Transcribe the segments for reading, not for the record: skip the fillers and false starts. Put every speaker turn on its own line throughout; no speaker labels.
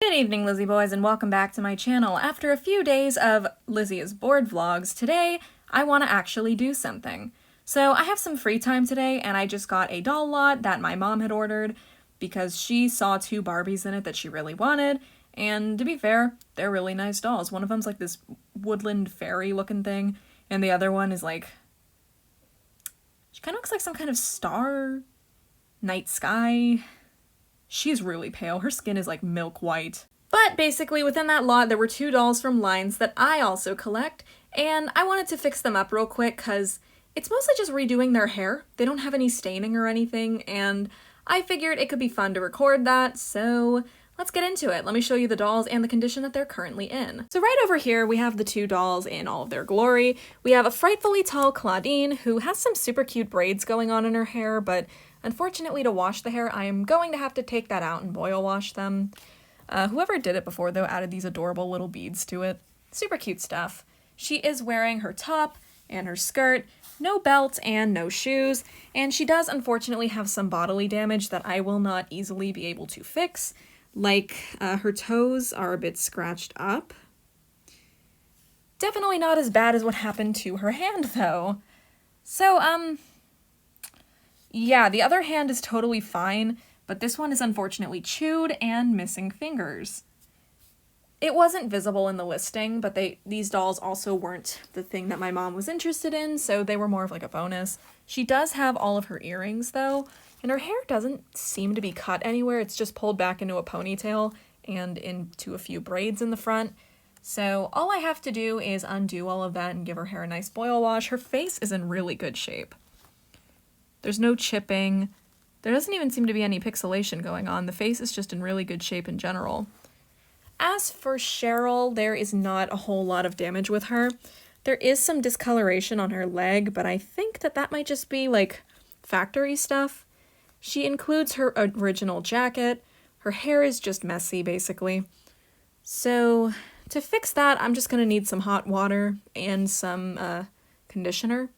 Good evening, Lizzie boys, and welcome back to my channel. After a few days of Lizzie is bored vlogs, today I want to actually do something. So I have some free time today, and I just got a doll lot that my mom had ordered because she saw two Barbies in it that she really wanted, and to be fair, they're really nice dolls. One of them's like this woodland fairy looking thing, and the other one is like, she kind of looks like some kind of star, night sky. She's really pale. Her skin is like milk white. But basically within that lot there were two dolls from lines that I also collect, and I wanted to fix them up real quick because it's mostly just redoing their hair. They don't have any staining or anything, and I figured it could be fun to record that, so let's get into it. Let me show you the dolls and the condition that they're currently in. So right over here we have the two dolls in all of their glory. We have a frightfully tall Clawdeen who has some super cute braids going on in her hair, but unfortunately, to wash the hair, I am going to have to take that out and boil wash them. Whoever did it before, though, added these adorable little beads to it. Super cute stuff. She is wearing her top and her skirt, no belt and no shoes, and she does unfortunately have some bodily damage that I will not easily be able to fix. Like, her toes are a bit scratched up. Definitely not as bad as what happened to her hand, though. So, yeah, the other hand is totally fine, but this one is unfortunately chewed and missing fingers. It wasn't visible in the listing, but these dolls also weren't the thing that my mom was interested in, so they were more of like a bonus. She does have all of her earrings though, and her hair doesn't seem to be cut anywhere. It's just pulled back into a ponytail and into a few braids in the front. So all I have to do is undo all of that and give her hair a nice boil wash. Her face is in really good shape. There's no chipping. There doesn't even seem to be any pixelation going on. The face is just in really good shape in general. As for Sheryl, there is not a whole lot of damage with her. There is some discoloration on her leg, but I think that might just be like factory stuff. She includes her original jacket. Her hair is just messy, basically. So to fix that, I'm just gonna need some hot water and some conditioner.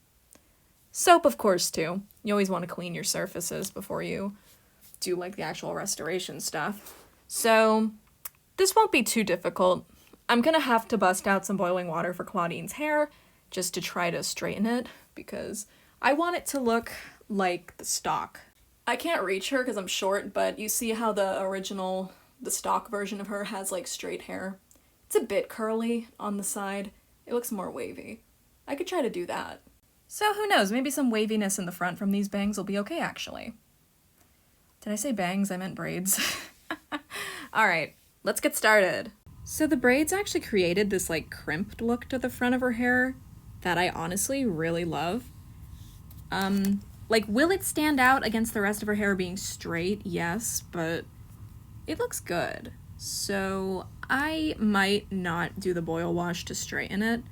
Soap, of course, too. You always want to clean your surfaces before you do, like, the actual restoration stuff. So, this won't be too difficult. I'm gonna have to bust out some boiling water for Clawdeen's hair, just to try to straighten it, because I want it to look like the stock. I can't reach her because I'm short, but you see how the stock version of her has, like, straight hair? It's a bit curly on the side. It looks more wavy. I could try to do that. So who knows, maybe some waviness in the front from these bangs will be okay, actually. Did I say bangs? I meant braids. Alright, let's get started. So the braids actually created this, like, crimped look to the front of her hair that I honestly really love. Like, will it stand out against the rest of her hair being straight? Yes, but it looks good. So I might not do the boil wash to straighten it.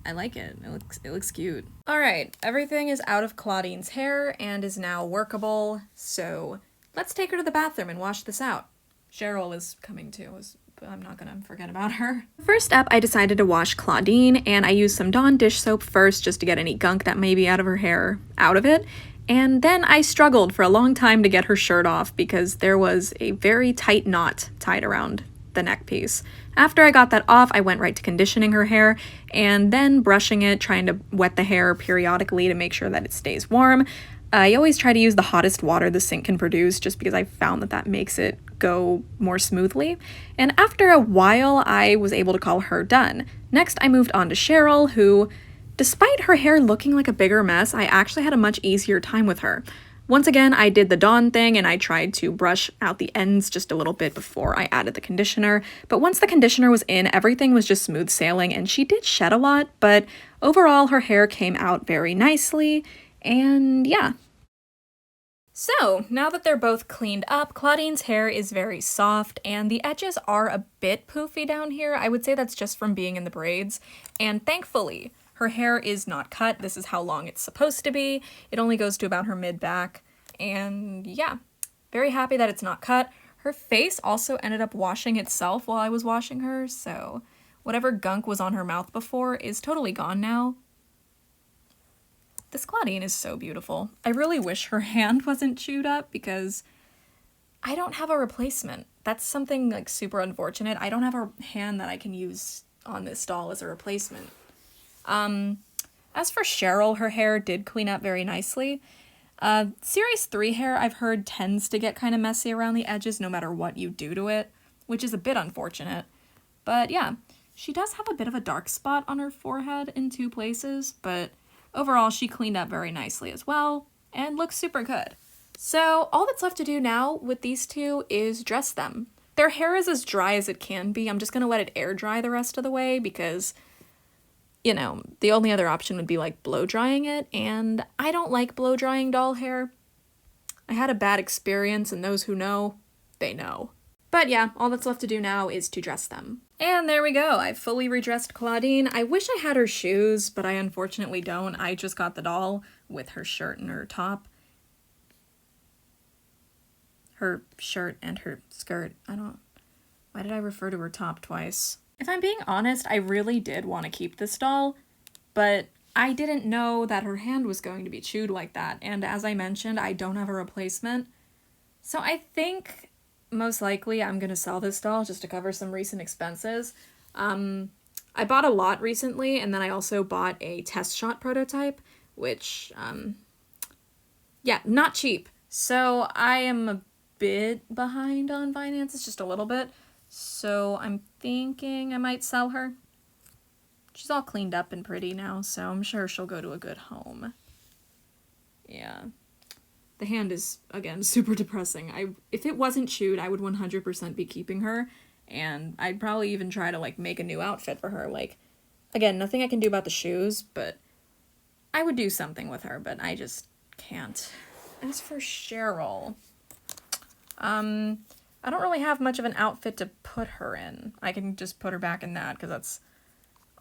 I like it. It looks cute. Alright, everything is out of Clawdeen's hair and is now workable, so let's take her to the bathroom and wash this out. Sheryl is coming too, but I'm not gonna forget about her. First up, I decided to wash Clawdeen, and I used some Dawn dish soap first just to get any gunk that may be out of her hair out of it, and then I struggled for a long time to get her shirt off because there was a very tight knot tied around the neck piece. After I got that off, I went right to conditioning her hair and then brushing it, trying to wet the hair periodically to make sure that it stays warm. I always try to use the hottest water the sink can produce just because I found that makes it go more smoothly. And after a while, I was able to call her done. Next, I moved on to Sheryl, who, despite her hair looking like a bigger mess, I actually had a much easier time with her. Once again, I did the Dawn thing and I tried to brush out the ends just a little bit before I added the conditioner, but once the conditioner was in, everything was just smooth sailing, and she did shed a lot, but overall her hair came out very nicely, and yeah. So, now that they're both cleaned up, Clawdeen's hair is very soft, and the edges are a bit poofy down here. I would say that's just from being in the braids, and thankfully, her hair is not cut. This is how long it's supposed to be. It only goes to about her mid-back. And yeah, very happy that it's not cut. Her face also ended up washing itself while I was washing her, so whatever gunk was on her mouth before is totally gone now. This Clawdeen is so beautiful. I really wish her hand wasn't chewed up because I don't have a replacement. That's something like super unfortunate. I don't have a hand that I can use on this doll as a replacement. As for Sheryl, her hair did clean up very nicely. Series 3 hair, I've heard, tends to get kind of messy around the edges no matter what you do to it, which is a bit unfortunate. But yeah, she does have a bit of a dark spot on her forehead in 2 places, but overall she cleaned up very nicely as well and looks super good. So all that's left to do now with these 2 is dress them. Their hair is as dry as it can be. I'm just going to let it air dry the rest of the way because, you know, the only other option would be like blow drying it, and I don't like blow drying doll hair. I had a bad experience, and those who know, they know. But yeah, all that's left to do now is to dress them. And there we go, I fully redressed Clawdeen. I wish I had her shoes, but I unfortunately don't. I just got the doll with her shirt and her top. Her shirt and her skirt. Why did I refer to her top twice? If I'm being honest, I really did want to keep this doll, but I didn't know that her hand was going to be chewed like that, and as I mentioned, I don't have a replacement. So I think most likely I'm gonna sell this doll just to cover some recent expenses. I bought a lot recently, and then I also bought a test shot prototype, which, yeah, not cheap. So I am a bit behind on finances, just a little bit. So I'm thinking I might sell her. She's all cleaned up and pretty now, so I'm sure she'll go to a good home. Yeah. The hand is, again, super depressing. If it wasn't chewed, I would 100% be keeping her, and I'd probably even try to, like, make a new outfit for her. Like, again, nothing I can do about the shoes, but I would do something with her, but I just can't. As for Sheryl, I don't really have much of an outfit to put her in. I can just put her back in that, because that's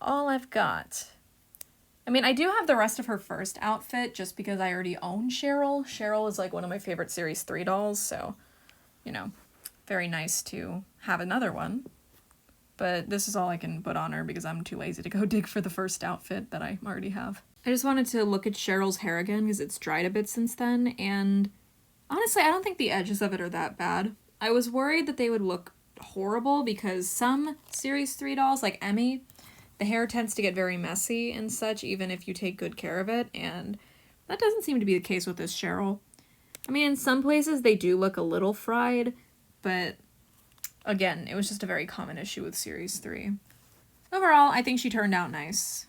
all I've got. I mean, I do have the rest of her first outfit, just because I already own Sheryl. Sheryl is, like, one of my favorite Series 3 dolls, so, you know, very nice to have another one. But this is all I can put on her, because I'm too lazy to go dig for the first outfit that I already have. I just wanted to look at Cheryl's hair again, because it's dried a bit since then, and honestly, I don't think the edges of it are that bad. I was worried that they would look horrible because some Series 3 dolls, like Emmy, the hair tends to get very messy and such, even if you take good care of it, and that doesn't seem to be the case with this Sheryl. I mean, in some places they do look a little fried, but again, it was just a very common issue with Series 3. Overall, I think she turned out nice.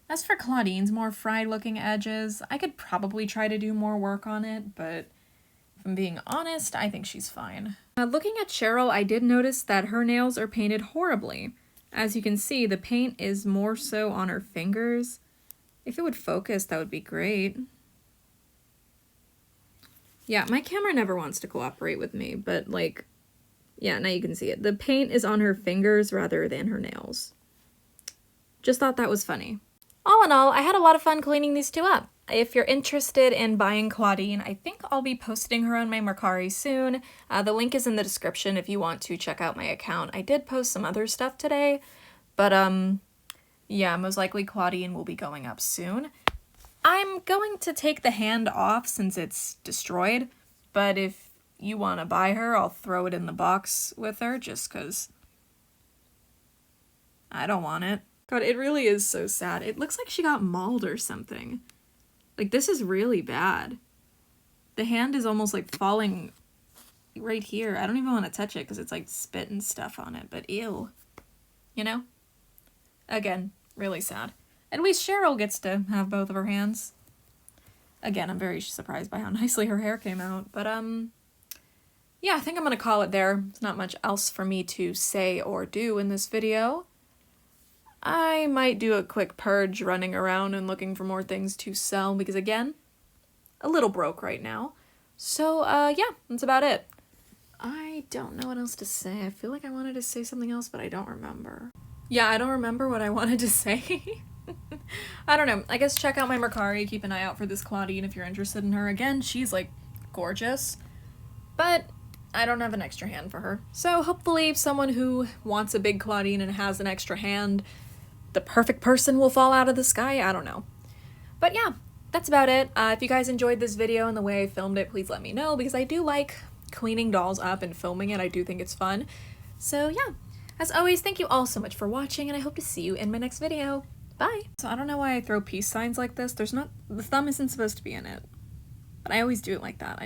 As for Clawdeen's more fried-looking edges, I could probably try to do more work on it, but if I'm being honest, I think she's fine. Looking at Sheryl, I did notice that her nails are painted horribly. As you can see, the paint is more so on her fingers. If it would focus, that would be great. Yeah, my camera never wants to cooperate with me, but like, yeah, now you can see it. The paint is on her fingers rather than her nails. Just thought that was funny. All in all, I had a lot of fun cleaning these 2 up. If you're interested in buying Clawdeen, I think I'll be posting her on my Mercari soon. The link is in the description if you want to check out my account. I did post some other stuff today, but yeah, most likely Clawdeen will be going up soon. I'm going to take the hand off since it's destroyed, but if you want to buy her, I'll throw it in the box with her just because I don't want it. God, it really is so sad. It looks like she got mauled or something. Like, this is really bad. The hand is almost, like, falling right here. I don't even want to touch it because it's, like, spit and stuff on it, but ew. You know? Again, really sad. At least Sheryl gets to have both of her hands. Again, I'm very surprised by how nicely her hair came out, but, yeah, I think I'm gonna call it there. There's not much else for me to say or do in this video. I might do a quick purge running around and looking for more things to sell because, again, a little broke right now. So, yeah, that's about it. I don't know what else to say. I feel like I wanted to say something else, but I don't remember. Yeah, I don't remember what I wanted to say. I don't know. I guess check out my Mercari. Keep an eye out for this Clawdeen if you're interested in her. Again, she's, like, gorgeous. But I don't have an extra hand for her. So hopefully someone who wants a big Clawdeen and has an extra hand, the perfect person will fall out of the sky. I don't know. But yeah, that's about it. If you guys enjoyed this video and the way I filmed it, please let me know because I do like cleaning dolls up and filming it. I do think it's fun. So yeah, as always, thank you all so much for watching, and I hope to see you in my next video. Bye! So I don't know why I throw peace signs like this. The thumb isn't supposed to be in it. But I always do it like that.